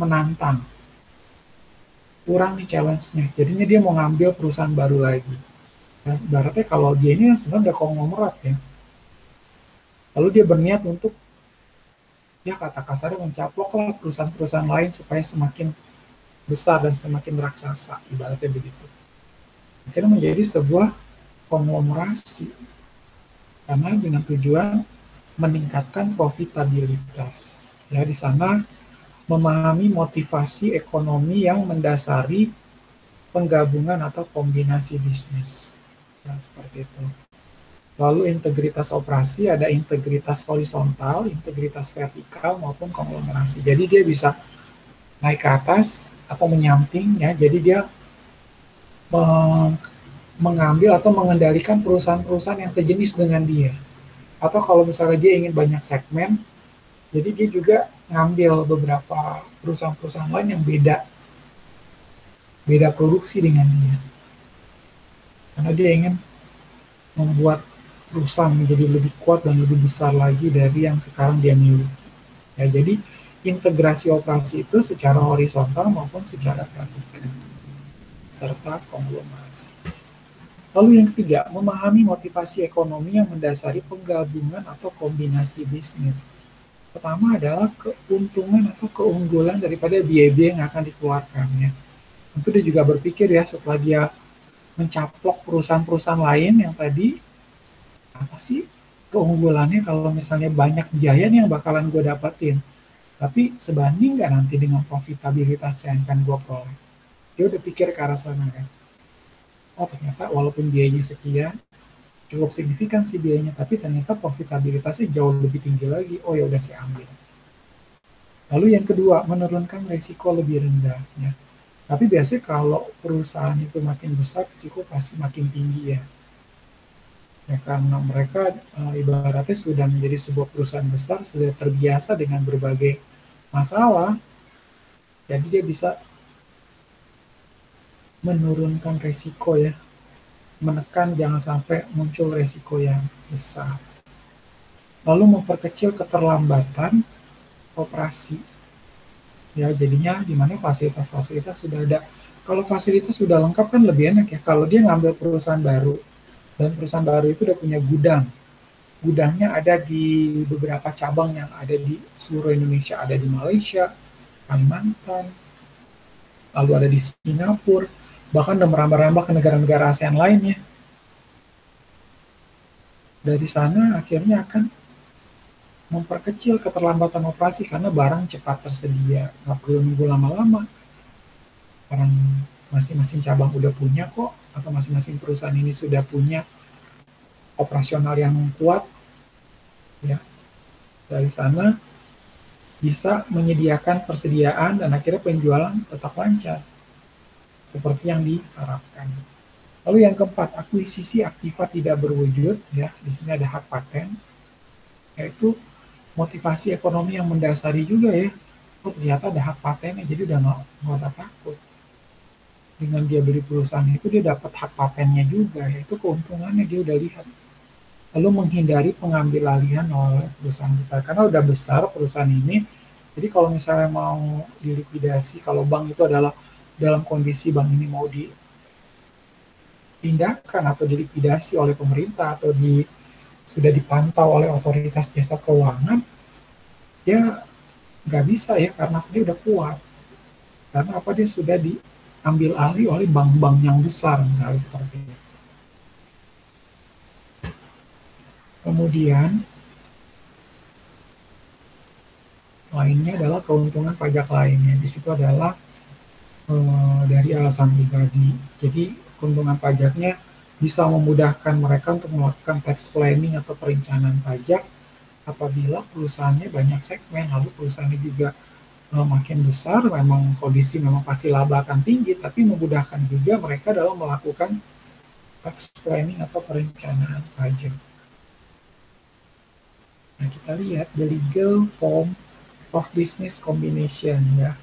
S1: menantang, kurang nih challenge-nya. Jadinya dia mau ngambil perusahaan baru lagi. Dan ibaratnya kalau dia ini sebenarnya udah konglomerat ya. Lalu dia berniat untuk ya kata kasarnya mencaploklah perusahaan-perusahaan lain supaya semakin besar dan semakin raksasa, ibaratnya begitu. Akhirnya menjadi sebuah konglomerasi karena dengan tujuan meningkatkan profitabilitas. Ya, di sana memahami motivasi ekonomi yang mendasari penggabungan atau kombinasi bisnis. Ya, seperti itu. Lalu integritas operasi, ada integritas horizontal, integritas vertikal maupun konglomerasi. Jadi dia bisa naik ke atas atau menyamping ya. Jadi dia mengambil atau mengendalikan perusahaan-perusahaan yang sejenis dengan dia. Atau kalau misalnya dia ingin banyak segmen, jadi dia juga ngambil beberapa perusahaan-perusahaan lain yang beda produksi dengan dia. Karena dia ingin membuat perusahaan menjadi lebih kuat dan lebih besar lagi dari yang sekarang dia miliki. Ya, jadi integrasi operasi itu secara horizontal maupun secara vertikal, serta konglomerasi. Lalu yang ketiga, memahami motivasi ekonomi yang mendasari penggabungan atau kombinasi bisnis. Pertama adalah keuntungan atau keunggulan daripada biaya-biaya yang akan dikeluarkannya. Tentu dia juga berpikir ya setelah dia mencaplok perusahaan-perusahaan lain yang tadi, apa sih keunggulannya kalau misalnya banyak biaya nih yang bakalan gue dapetin, tapi sebanding nggak nanti dengan profitabilitas yang akan gue peroleh. Dia udah pikir ke arah sana kan. Oh ternyata walaupun biayanya sekian, cukup signifikan sih biayanya, tapi ternyata profitabilitasnya jauh lebih tinggi lagi. Oh ya udah saya ambil. Lalu yang kedua, menurunkan risiko lebih rendah. Ya. Tapi biasanya kalau perusahaan itu makin besar, risiko pasti makin tinggi ya. Ya, karena mereka ibaratnya sudah menjadi sebuah perusahaan besar, sudah terbiasa dengan berbagai masalah, jadi dia bisa menurunkan resiko ya, menekan jangan sampai muncul resiko yang besar. Lalu memperkecil keterlambatan operasi. Ya, jadinya di mana fasilitas-fasilitas sudah ada. Kalau fasilitas sudah lengkap kan lebih enak ya. Kalau dia ngambil perusahaan baru, dan perusahaan baru itu udah punya gudang. Gudangnya ada di beberapa cabang yang ada di seluruh Indonesia. Ada di Malaysia, Kalimantan, lalu ada di Singapura, bahkan udah merambah-rambah ke negara-negara ASEAN lainnya. Dari sana akhirnya akan memperkecil keterlambatan operasi karena barang cepat tersedia. Nggak perlu nunggu lama-lama. Orang masing-masing cabang udah punya kok, atau masing-masing perusahaan ini sudah punya operasional yang kuat, ya. Dari sana bisa menyediakan persediaan dan akhirnya penjualan tetap lancar seperti yang diharapkan. Lalu yang keempat, akuisisi aktiva tidak berwujud, ya. Di sini ada hak paten, yaitu motivasi ekonomi yang mendasari juga ya. Oh ternyata ada hak patennya, jadi udah nggak usah takut. Dengan dia beli perusahaan itu dia dapat hak patennya juga, yaitu keuntungannya dia udah lihat. Lalu menghindari pengambil alihan oleh perusahaan besar, karena udah besar perusahaan ini. Jadi kalau misalnya mau dilikuidasi, kalau bank itu adalah dalam kondisi bank ini mau dipindahkan atau dilikuidasi oleh pemerintah atau sudah dipantau oleh otoritas jasa keuangan, ya nggak bisa ya karena dia udah kuat. Karena apa, dia sudah diambil alih oleh bank-bank yang besar misalnya seperti itu. Kemudian lainnya adalah keuntungan pajak lainnya. Di situ adalah dari alasan pribadi. Jadi keuntungan pajaknya bisa memudahkan mereka untuk melakukan tax planning atau perencanaan pajak apabila perusahaannya banyak segmen, lalu perusahaannya juga makin besar, memang kondisi memang pasti laba akan tinggi, tapi memudahkan juga mereka dalam melakukan tax planning atau perencanaan pajak. Nah, kita lihat the legal form of business combination ya.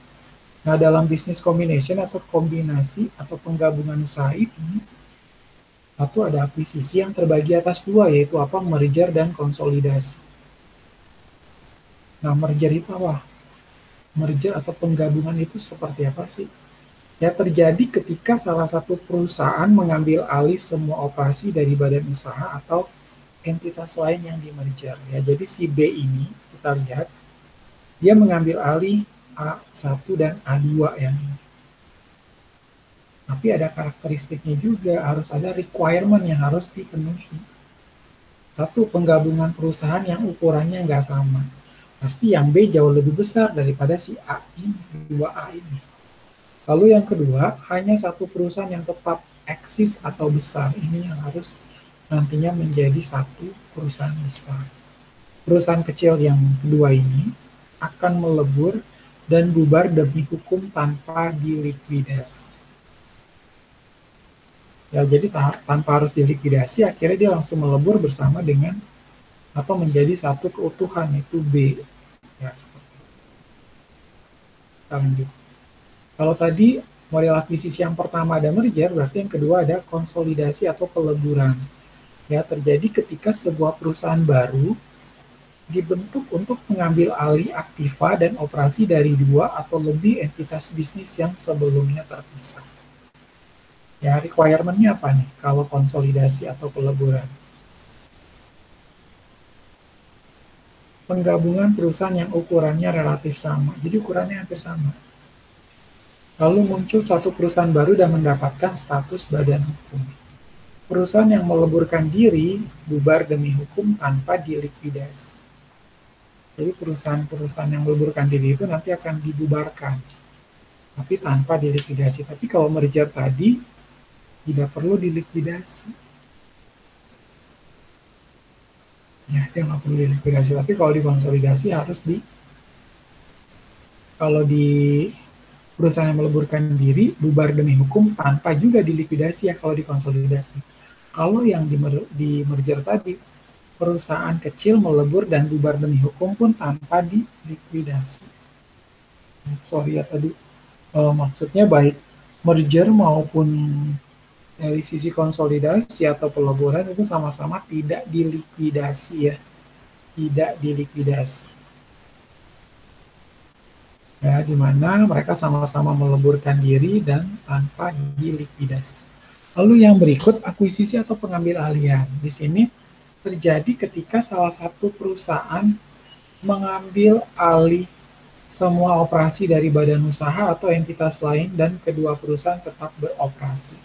S1: Nah, dalam business combination atau kombinasi atau penggabungan usaha ini, satu ada akuisisi yang terbagi atas dua, yaitu apa? Merger dan konsolidasi. Nah, merger itu apa? Merger atau penggabungan itu seperti apa sih? Ya, terjadi ketika salah satu perusahaan mengambil alih semua operasi dari badan usaha atau entitas lain yang di-merger. Ya, jadi si B ini, kita lihat, dia mengambil alih A1 dan A2 yang ini. Tapi ada karakteristiknya juga, harus ada requirement yang harus dipenuhi. Satu, penggabungan perusahaan yang ukurannya nggak sama. Pasti yang B jauh lebih besar daripada si A ini, 2A ini. Lalu yang kedua, hanya satu perusahaan yang tetap eksis atau besar. Ini yang harus nantinya menjadi satu perusahaan besar. Perusahaan kecil yang kedua ini akan melebur dan bubar demi hukum tanpa dilikuidasi. Ya, jadi tanpa harus dilikuidasi, akhirnya dia langsung melebur bersama dengan atau menjadi satu keutuhan, itu B. Ya, seperti itu. Kita lanjut. Kalau tadi model akuisisi yang pertama ada merger, berarti yang kedua ada konsolidasi atau peleburan. Ya, terjadi ketika sebuah perusahaan baru dibentuk untuk mengambil alih aktiva dan operasi dari dua atau lebih entitas bisnis yang sebelumnya terpisah. Ya, requirement-nya apa nih kalau konsolidasi atau peleburan? Penggabungan perusahaan yang ukurannya relatif sama. Jadi ukurannya hampir sama. Lalu muncul satu perusahaan baru dan mendapatkan status badan hukum. Perusahaan yang meleburkan diri bubar demi hukum tanpa dilikuidasi. Jadi perusahaan-perusahaan yang meleburkan diri itu nanti akan dibubarkan, tapi tanpa dilikuidasi. Tapi kalau merger tadi, tidak perlu dilikuidasi. Ya, dia nggak perlu dilikuidasi. Tapi kalau dikonsolidasi harus kalau di perusahaan yang meleburkan diri, bubar demi hukum tanpa juga dilikuidasi ya kalau dikonsolidasi. Kalau yang di merger tadi, perusahaan kecil melebur dan bubar demi hukum pun tanpa dilikuidasi. Sorry ya tadi, maksudnya baik merger maupun dari sisi konsolidasi atau peleburan itu sama-sama tidak dilikuidasi ya, tidak dilikuidasi. Ya, di mana mereka sama-sama meleburkan diri dan tanpa dilikuidasi. Lalu yang berikut akuisisi atau pengambil alihan. Di sini terjadi ketika salah satu perusahaan mengambil alih semua operasi dari badan usaha atau entitas lain dan kedua perusahaan tetap beroperasi.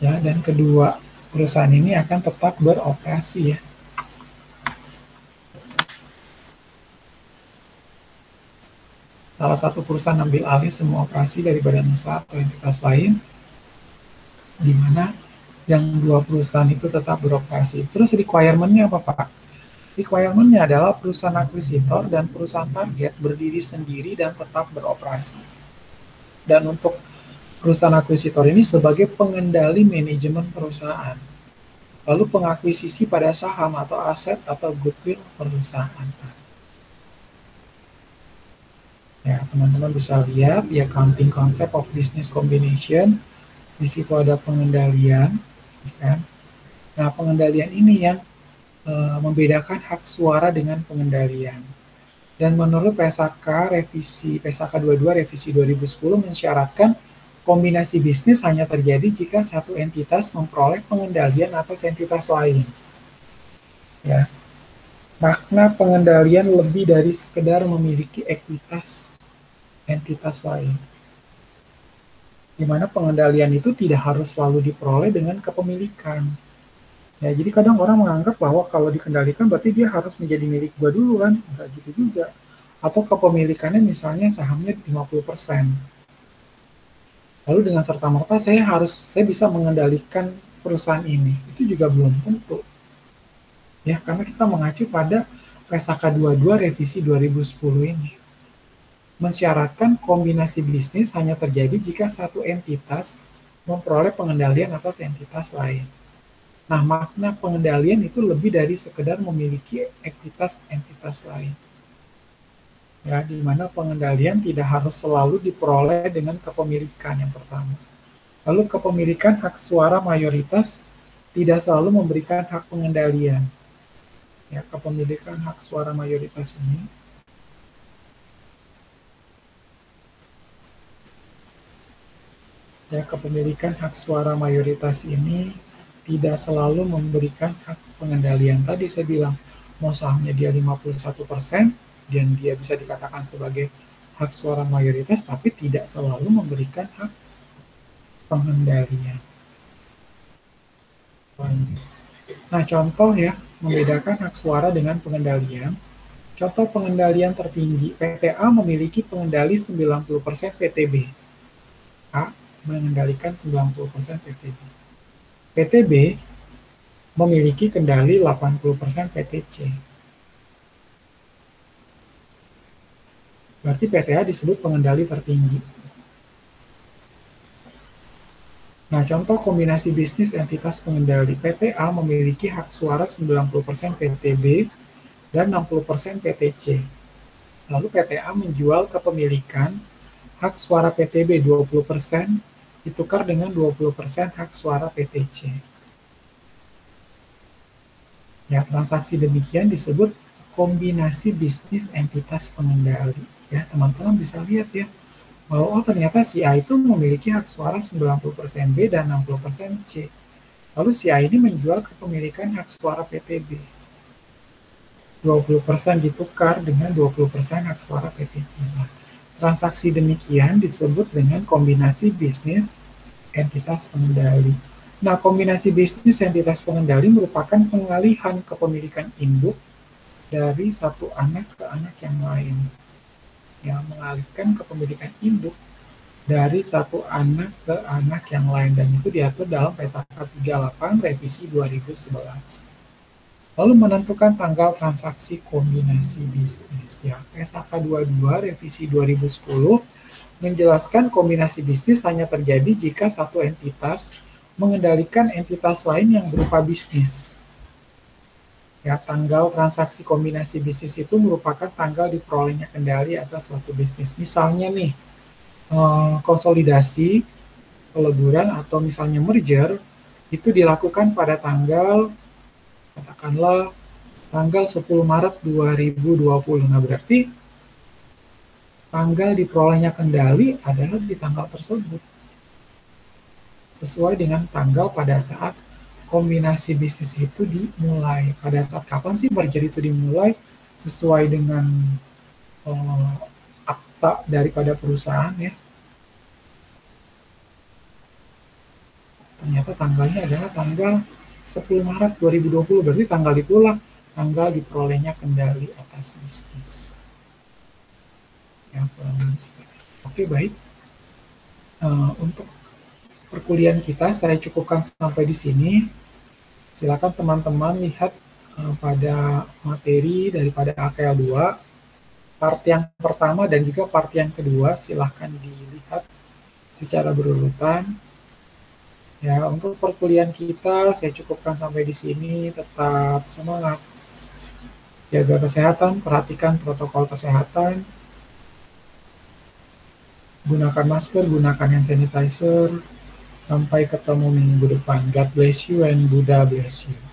S1: Ya, dan kedua perusahaan ini akan tetap beroperasi ya. Salah satu perusahaan ambil alih semua operasi dari badan usaha atau entitas lain, di mana yang dua perusahaan itu tetap beroperasi. Terus requirement-nya apa, Pak? Requirement-nya adalah perusahaan akuisitor dan perusahaan target berdiri sendiri dan tetap beroperasi. Dan untuk perusahaan akuisitor ini sebagai pengendali manajemen perusahaan. Lalu pengakuisisi pada saham atau aset atau goodwill perusahaan. Ya, teman-teman bisa lihat di accounting concept of business combination. Di situ ada pengendalian, kan? Nah, pengendalian ini yang membedakan hak suara dengan pengendalian. Dan menurut PSAK revisi PSAK 22 revisi 2010 mensyaratkan kombinasi bisnis hanya terjadi jika satu entitas memperoleh pengendalian atas entitas lain. Ya. Makna pengendalian lebih dari sekedar memiliki ekuitas entitas lain. Di mana pengendalian itu tidak harus selalu diperoleh dengan kepemilikan. Ya, jadi kadang orang menganggap bahwa kalau dikendalikan berarti dia harus menjadi milik gua dulu kan, enggak gitu juga. Atau kepemilikannya misalnya sahamnya 50%. Lalu dengan serta-merta saya bisa mengendalikan perusahaan ini. Itu juga belum tentu. Ya, karena kita mengacu pada PSAK 22 revisi 2010 ini. Mensyaratkan kombinasi bisnis hanya terjadi jika satu entitas memperoleh pengendalian atas entitas lain. Nah, makna pengendalian itu lebih dari sekedar memiliki ekuitas entitas lain. Ya, di mana pengendalian tidak harus selalu diperoleh dengan kepemilikan yang pertama. Lalu kepemilikan hak suara mayoritas tidak selalu memberikan hak pengendalian. Ya, kepemilikan hak suara mayoritas ini kepemilikan hak suara mayoritas ini tidak selalu memberikan hak pengendalian. Tadi saya bilang, mau sahamnya dia 51%, dan dia bisa dikatakan sebagai hak suara mayoritas, tapi tidak selalu memberikan hak pengendalian. Nah, contoh ya, membedakan hak suara dengan pengendalian. Contoh pengendalian tertinggi, PTA memiliki pengendali 90% PTB. A mengendalikan 90% PTB. PTB memiliki kendali 80% PTC. Berarti PTA disebut pengendali tertinggi. Nah, contoh kombinasi bisnis entitas pengendali. PTA memiliki hak suara 90% PTB dan 60% PTC. Lalu PTA menjual kepemilikan hak suara PTB 20% ditukar dengan 20% hak suara PTC. Ya, transaksi demikian disebut kombinasi bisnis entitas pengendali. Ya, teman-teman bisa lihat ya, bahwa ternyata si A itu memiliki hak suara 90% B dan 60% C. Lalu si A ini menjual kepemilikan hak suara PTB. 20% ditukar dengan 20% hak suara PTC. Nah, transaksi demikian disebut dengan kombinasi bisnis entitas pengendali. Nah, kombinasi bisnis entitas pengendali merupakan pengalihan kepemilikan induk dari satu anak ke anak yang lain. Yang mengalihkan kepemilikan induk dari satu anak ke anak yang lain, dan itu diatur dalam PSAK 38 revisi 2011. Lalu menentukan tanggal transaksi kombinasi bisnis. Ya, PSAK 22 revisi 2010 menjelaskan kombinasi bisnis hanya terjadi jika satu entitas mengendalikan entitas lain yang berupa bisnis. Ya, tanggal transaksi kombinasi bisnis itu merupakan tanggal diperolehnya kendali atas suatu bisnis. Misalnya nih, konsolidasi, peleburan, atau misalnya merger, itu dilakukan pada tanggal, katakanlah, tanggal 10 Maret 2020. Nah, berarti tanggal diperolehnya kendali adalah di tanggal tersebut. Sesuai dengan tanggal pada saat kombinasi bisnis itu dimulai. Pada saat kapan sih merger itu dimulai? Sesuai dengan akta daripada perusahaan ya. Ternyata tanggalnya adalah tanggal 10 Maret 2020. Berarti tanggal itulah tanggal diperolehnya kendali atas bisnis. Ya, oke, baik. Untuk perkuliahan kita saya cukupkan sampai di sini. Silakan teman-teman lihat pada materi daripada AKL 2, part yang pertama dan juga part yang kedua, silahkan dilihat secara berurutan. Ya, untuk perkuliahan kita saya cukupkan sampai di sini. Tetap semangat, jaga kesehatan, perhatikan protokol kesehatan, gunakan masker, gunakan hand sanitizer. Sampai ketemu minggu depan. God bless you and Buddha bless you.